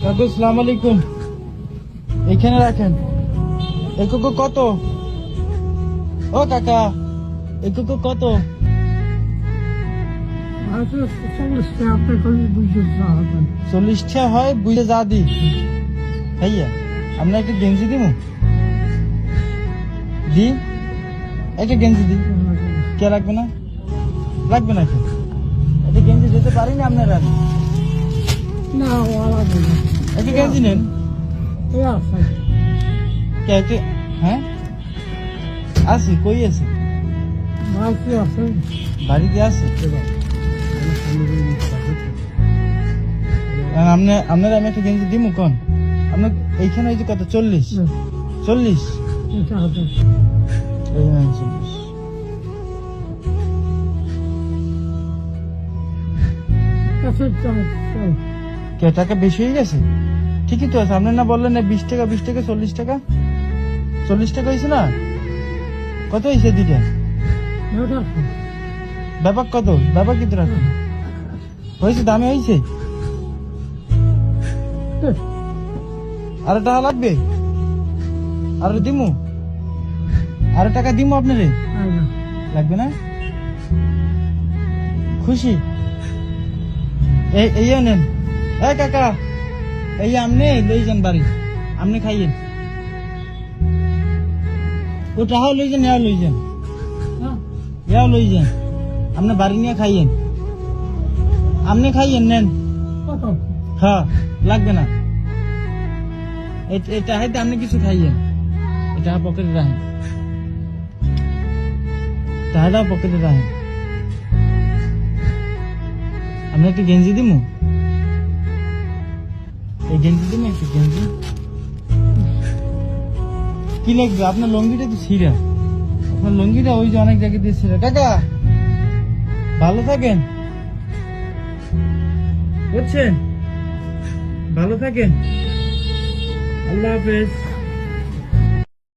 কাকু আসসালামু আলাইকুম। এখানে রাখেন। এই কুকু কত? ও কাকা, এই কুকু কত? 40 টাকা হয়, বুঝে যা দি ভাইয়া। আপনার একটা গেঞ্জি দিব দি, একটা গেঞ্জি দি। কে লাগবে না? লাগবে না কি? একটা গেঞ্জি দিতে পারি না আপনারা? একটা গেঞ্জি নেন। কে হ্যাঁ আছি, কই আছে? বাড়িতে আছে। আপনার আমি একটা গেঞ্জি দিব কোন? আপনার এইখানে হয়েছে কত? 40? 40? এই নেন 40। কে টাকা বেশি হয়ে গেছে? ঠিকই তো আছে। আপনার না বললেন না 20 টাকা 20 টাকা 40 টাকা? 40 টাকা হয়েছে না? কত হয়েছে দিকে? ব্যাপার কত? ব্যাপার কিন্তু রাখুন হয়েছে, দামে হয়েছে। আরো টাকা লাগবে? আরো দিমু? আরো টাকা দিমু আপনারে? লাগবে না? খুশি? এই নেন। এই কাকা, এই আমনে লই যান বাড়ি, আমনে খাইয়েন। ও টাকাও লই যান, এও লই যান, এও লই যান। আপনি বাড়ি নিয়ে খাইয়েন, আপনি খাইয়েন নেন। হ্যাঁ লাগবে না। এটা হাইতে আপনি কিছু খাইয়েন, এটা পকেটে রাখেন, টাকাটাও পকেটে রাখেন। আপনি একটা গেঞ্জি দিমু, এই গেঞ্জি দিমু, একটা গেঞ্জি কি লাগবে? আপনার লঙ্গিটা তো ছিঁড়া, আপনার লঙ্গিটা ওই যে অনেক জায়গায় দিয়ে ছিঁড়া। কাকা ভালো থাকেন, বুঝছেন? ভালো থাকেন, আল্লাহ হাফেজ।